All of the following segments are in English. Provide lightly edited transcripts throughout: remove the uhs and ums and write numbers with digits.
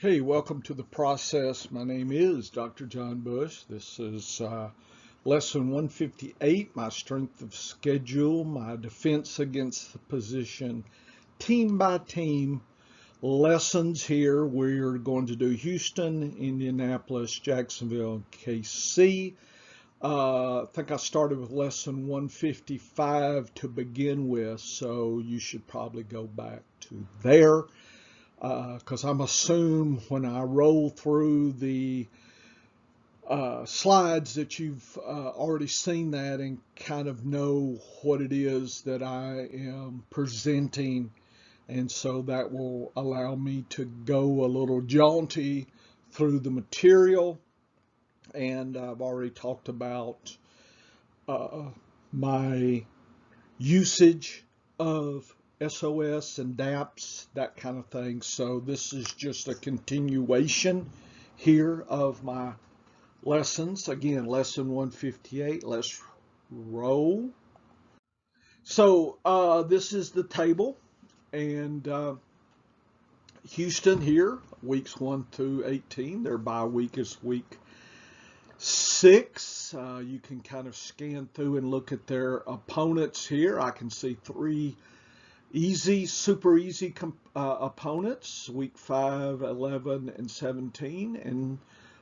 Hey, welcome to the process. My name is Dr. John Bush. This is lesson 158, my strength of schedule, my defense against the position, team by team lessons here. We're going to do Houston, Indianapolis, Jacksonville, KC. I think I started with lesson 155 to begin with, so you should probably go back to there. Because I'm assume when I roll through the slides that you've already seen that and kind of know what it is that I am presenting, and so that will allow me to go a little jaunty through the material. And I've already talked about my usage of SOS and DAPs, that kind of thing. So this is just a continuation here of my lessons. Again, lesson 158. Let's roll. So this is the table, and Houston here, weeks 1 through 18. Their bye week is week 6. You can kind of scan through and look at their opponents here. I can see 3 easy, super easy opponents, week 5, 11, and 17, and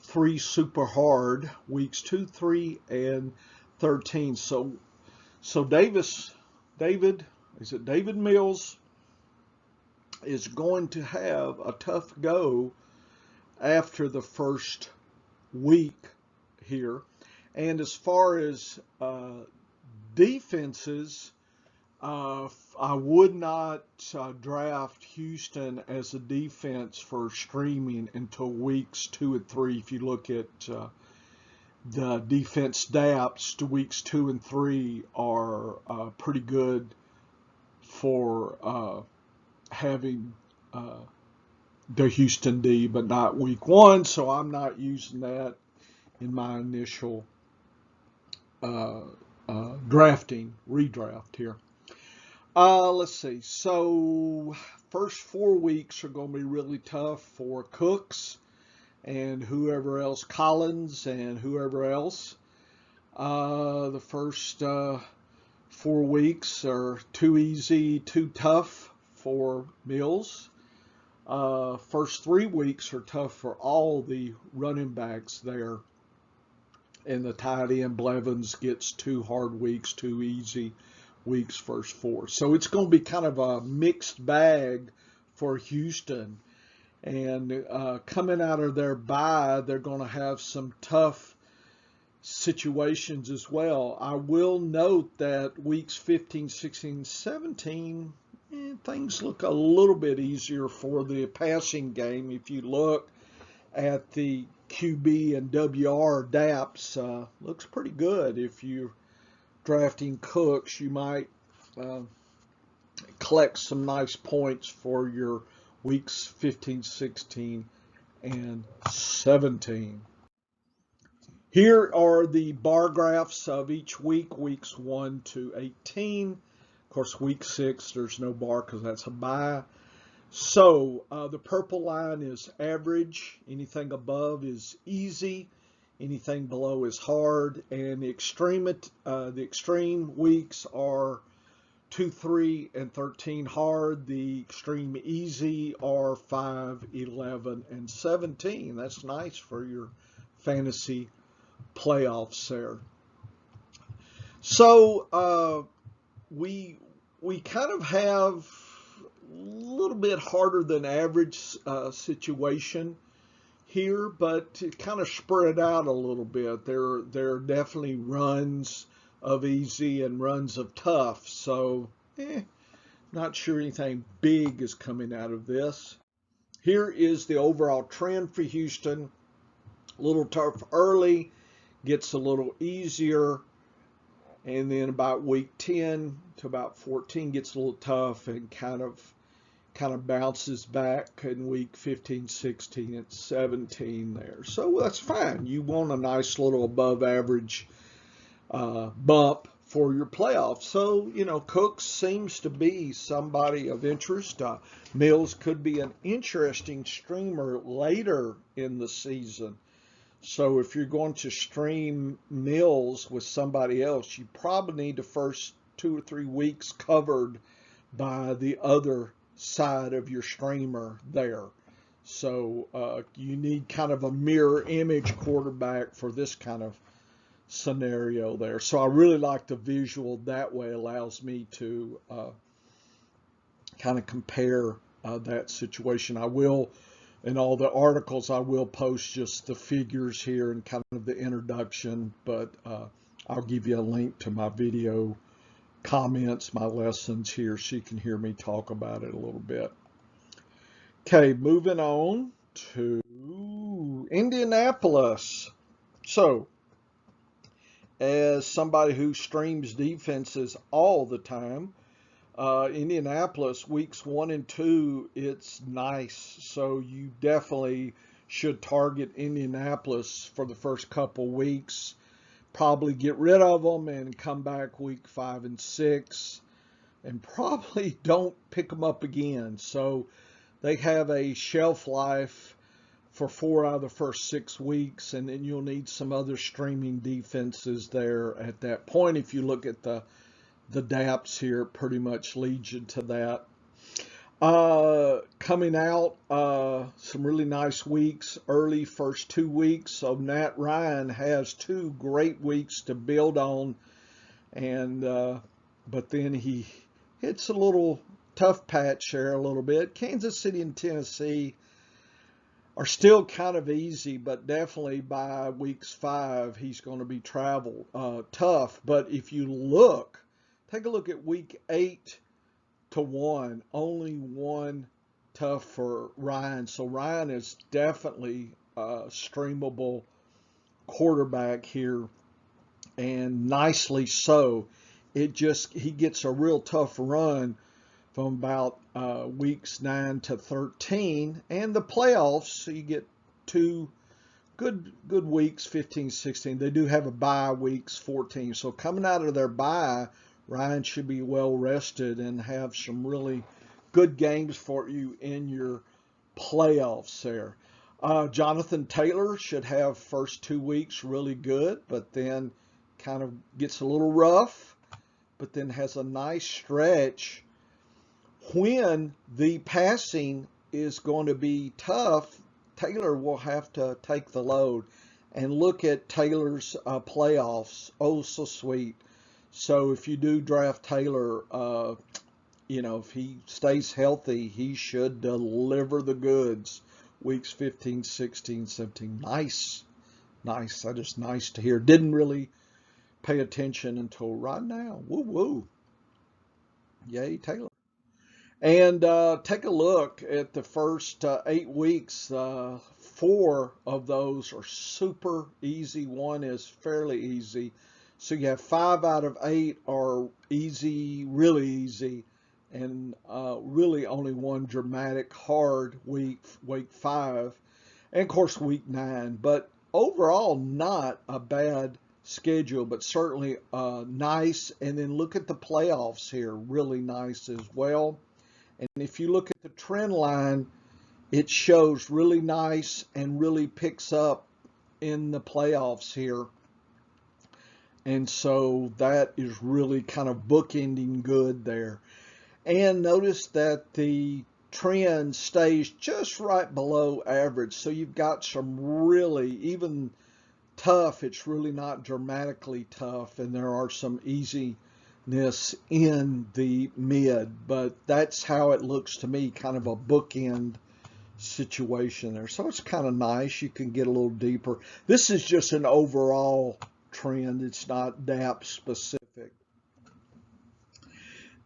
3 super hard, weeks 2, 3, and 13. So David Mills is going to have a tough go after the first week here. And as far as defenses, I would not draft Houston as a defense for streaming until weeks 2 and 3. If you look at the defense DAPs, to weeks 2 and 3 are pretty good for having the Houston D, but not week 1. So I'm not using that in my initial redraft here. Let's see. So first 4 weeks are going to be really tough for Cooks and whoever else, Collins and whoever else. The first 4 weeks are too easy, too tough for Mills. First 3 weeks are tough for all the running backs there. And the tight end Blevins gets 2 hard weeks, 2 easy weeks, first 4. So it's going to be kind of a mixed bag for Houston. And coming out of their bye, they're going to have some tough situations as well. I will note that weeks 15, 16, 17, things look a little bit easier for the passing game. If you look at the QB and WR DAPs, looks pretty good. If you're drafting Cooks, you might collect some nice points for your weeks 15, 16, and 17. Here are the bar graphs of each week, weeks 1 to 18. Of course, week 6, there's no bar because that's a bye. So the purple line is average. Anything above is easy. Anything below is hard. And the extreme weeks are 2, 3, and 13 hard. The extreme easy are 5, 11, and 17. That's nice for your fantasy playoffs there. So we kind of have a little bit harder than average situation here, but to kind of spread out a little bit. There are definitely runs of easy and runs of tough. So not sure anything big is coming out of this. Here is the overall trend for Houston. A little tough early, gets a little easier, and then about week 10 to about 14 gets a little tough and kind of bounces back in week 15, 16, and 17 there. So that's fine. You want a nice little above average bump for your playoffs. So, Cooks seems to be somebody of interest. Mills could be an interesting streamer later in the season. So if you're going to stream Mills with somebody else, you probably need the first 2 or 3 weeks covered by the other side of your streamer there. So you need kind of a mirror image quarterback for this kind of scenario there. So I really like the visual that way. Allows me to kind of compare that situation. I will, in all the articles, I will post just the figures here and kind of the introduction, but I'll give you a link to my video comments, my lessons here, so you can hear me talk about it a little bit. Okay, moving on to Indianapolis. So, as somebody who streams defenses all the time, Indianapolis weeks 1 and 2, it's nice. So you definitely should target Indianapolis for the first couple weeks. Probably get rid of them and come back week 5 and 6, and probably don't pick them up again. So they have a shelf life for 4 out of the first 6 weeks, and then you'll need some other streaming defenses there at that point. If you look at the DAPs here, pretty much leads you to that. Coming out, some really nice weeks, early first 2 weeks. So Matt Ryan has 2 great weeks to build on, and but then he hits a little tough patch there a little bit. Kansas City and Tennessee are still kind of easy, but definitely by weeks 5, he's going to be tough. But if you take a look at week 8 to 1, only 1 tough for Ryan. So Ryan is definitely a streamable quarterback here, and nicely so. He gets a real tough run from about weeks 9 to 13, and the playoffs. So you get 2 good weeks, 15, 16. They do have a bye weeks 14. So coming out of their bye, Ryan should be well rested and have some really good games for you in your playoffs there. Jonathan Taylor should have first 2 weeks really good, but then kind of gets a little rough, but then has a nice stretch when the passing is going to be tough. Taylor will have to take the load. And look at Taylor's playoffs. Oh, so sweet. So if you do draft Taylor, if he stays healthy, he should deliver the goods. Weeks 15, 16, 17. Nice. That is nice to hear. Didn't really pay attention until right now. Woo. Yay, Taylor. And take a look at the first 8 weeks. 4 of those are super easy. 1 is fairly easy. So you have 5 out of 8 are easy, really easy, and really only 1 dramatic hard week 5, and of course week 9. But overall, not a bad schedule, but certainly nice. And then look at the playoffs here, really nice as well. And if you look at the trend line, it shows really nice and really picks up in the playoffs here. And so that is really kind of bookending good there. And notice that the trend stays just right below average. So you've got some really, even tough, it's really not dramatically tough. And there are some easiness in the mid. But that's how it looks to me, kind of a bookend situation there. So it's kind of nice. You can get a little deeper. This is just an overall trend. It's not DAP specific.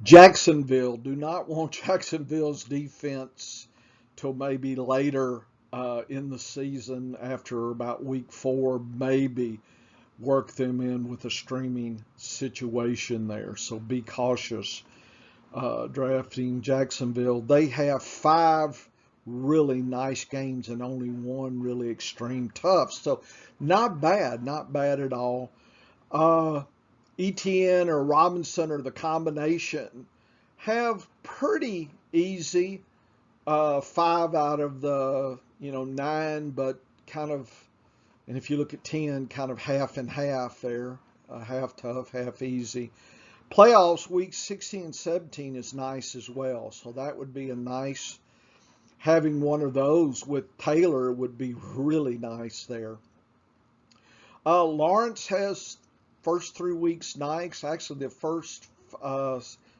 Jacksonville. Do not want Jacksonville's defense till maybe later in the season, after about week 4, maybe work them in with a streaming situation there. So be cautious drafting Jacksonville. They have 5 really nice games and only 1 really extreme tough. So not bad at all. Etienne or Robinson or the combination have pretty easy 5 out of the 9, but kind of, and if you look at 10, kind of half and half there, half tough, half easy. Playoffs week 16 and 17 is nice as well, so that would be a nice, having one of those with Taylor would be really nice there. Lawrence has first 3 weeks nice. Actually, the first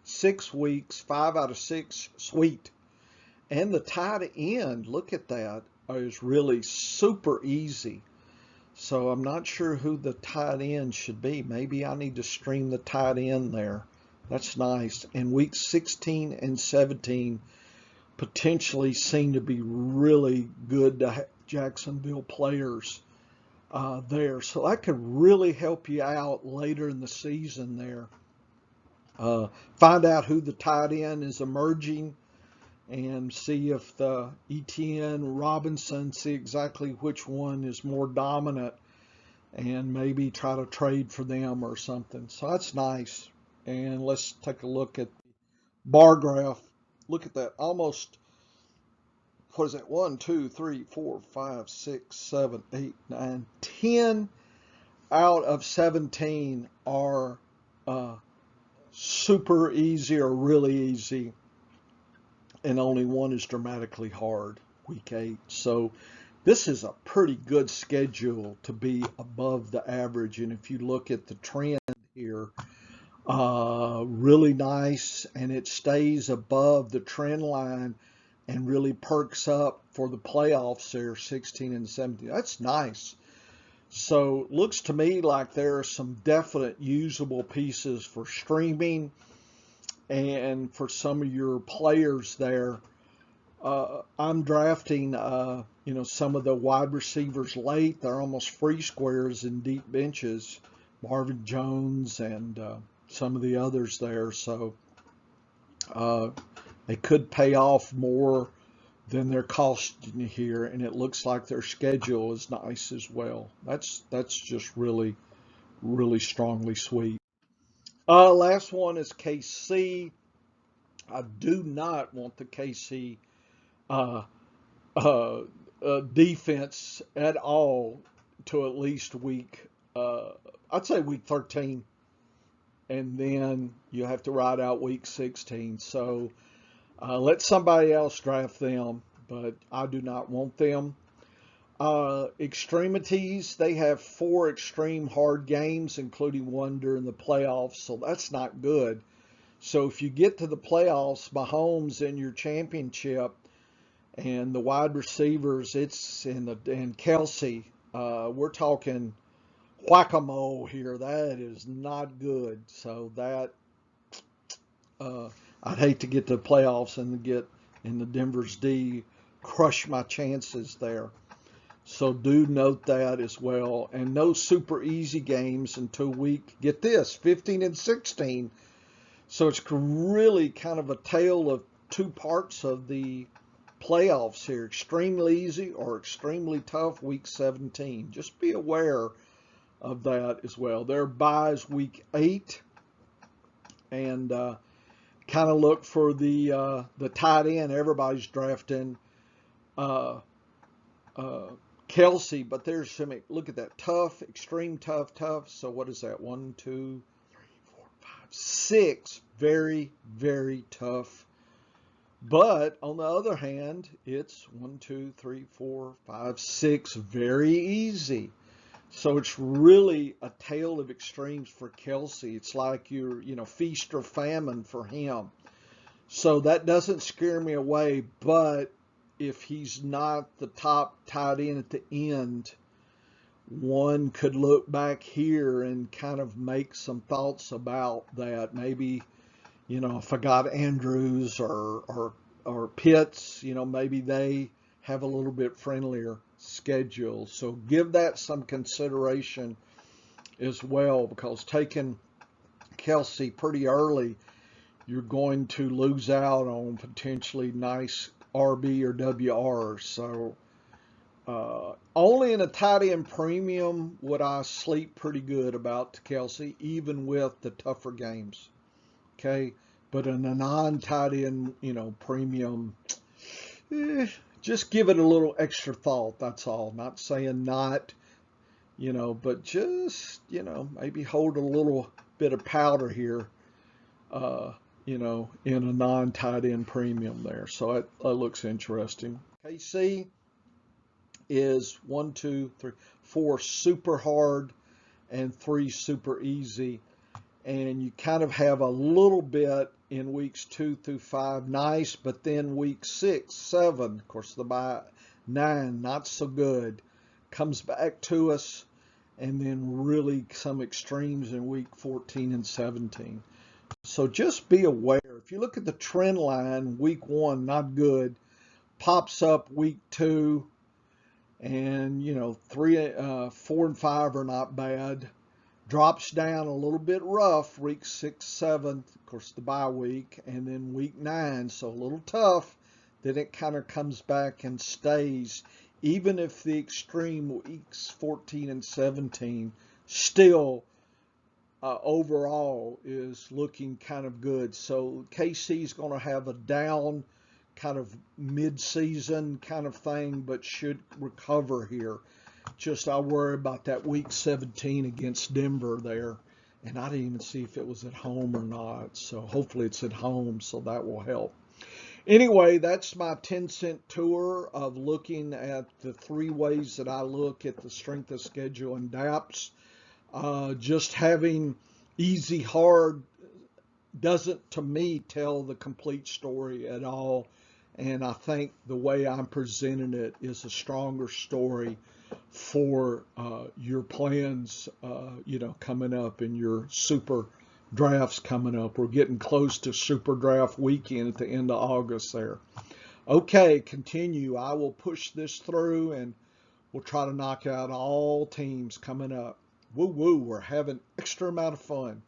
6 weeks, 5 out of 6 sweet. And the tight end, look at that, is really super easy. So I'm not sure who the tight end should be. Maybe I need to stream the tight end there. That's nice. And week 16 and 17 potentially seem to be really good Jacksonville players there. So that could really help you out later in the season there. Find out who the tight end is emerging and see if the Etienne, Robinson, see exactly which one is more dominant and maybe try to trade for them or something. So that's nice. And let's take a look at the bar graph. Look at that. Almost, what is that? 1, 2, 3, 4, 5, 6, 7, 8, 9, 10 out of 17 are super easy or really easy. And only one is dramatically hard, week 8. So this is a pretty good schedule to be above the average. And if you look at the trend here, really nice, and it stays above the trend line and really perks up for the playoffs there, 16 and 17. That's nice. So looks to me like there are some definite usable pieces for streaming. And for some of your players there, I'm drafting, some of the wide receivers late. They're almost free squares in deep benches. Marvin Jones and some of the others there. So they could pay off more than they're costing you here. And it looks like their schedule is nice as well. That's just really, really strongly sweet. Last one is KC. I do not want the KC uh, defense at all to at least I'd say week 13. And then you have to ride out week 16. So let somebody else draft them, but I do not want them. Extremities, they have 4 extreme hard games, including one during the playoffs. So that's not good. So if you get to the playoffs, Mahomes in your championship, and the wide receivers, and Kelsey, we're talking whack-a-mole here. That is not good. So that I'd hate to get to the playoffs and get in the Denver's D, crush my chances there. So do note that as well. And no super easy games until week, get this, 15 and 16. So it's really kind of a tale of 2 parts of the playoffs here. Extremely easy or extremely tough week 17. Just be aware of that as well. There are buys week 8. And kind of look for the tight end. Everybody's drafting Kelsey, but there's some, look at that, tough, extreme tough. So what is that? 1, 2, 3, 4, 5, 6 very, very tough. But on the other hand, it's 1, 2, 3, 4, 5, 6 very easy. So it's really a tale of extremes for Kelsey. It's like you're, feast or famine for him. So that doesn't scare me away. But if he's not the top tight end at the end, one could look back here and kind of make some thoughts about that. Maybe, if I got Andrews or Pitts, maybe they have a little bit friendlier schedule. So give that some consideration as well, because taking Kelsey pretty early, you're going to lose out on potentially nice RB or WR. So Only in a tight end premium would I sleep pretty good about Kelsey, even with the tougher games. Okay, but in a non-tight end, premium, just give it a little extra thought. That's all. Not saying not, but just maybe hold a little bit of powder here. In a non-tight end premium there. So that looks interesting. KC is 1, 2, 3, 4 super hard and 3 super easy. And you kind of have a little bit in weeks 2 through 5, nice, but then week 6, 7, of course, the bye 9, not so good. Comes back to us, and then really some extremes in week 14 and 17. So just be aware. If you look at the trend line, week 1, not good. Pops up week 2, and 3, 4, and 5 are not bad. Drops down a little bit rough week 6, 7, of course the bye week, and then week 9, so a little tough. Then it kind of comes back and stays. Even if the extreme weeks 14 and 17 still overall is looking kind of good. So KC is going to have a down kind of mid-season kind of thing, but should recover here. Just I worry about that week 17 against Denver there. And I didn't even see if it was at home or not. So hopefully it's at home, so that will help. Anyway, that's my 10-cent tour of looking at the 3 ways that I look at the strength of schedule and DAPs. Just having easy, hard doesn't, to me, tell the complete story at all. And I think the way I'm presenting it is a stronger story for your plans, coming up in your super drafts coming up. We're getting close to super draft weekend at the end of August there. Okay, continue. I will push this through and we'll try to knock out all teams coming up. Woo woo, we're having extra amount of fun.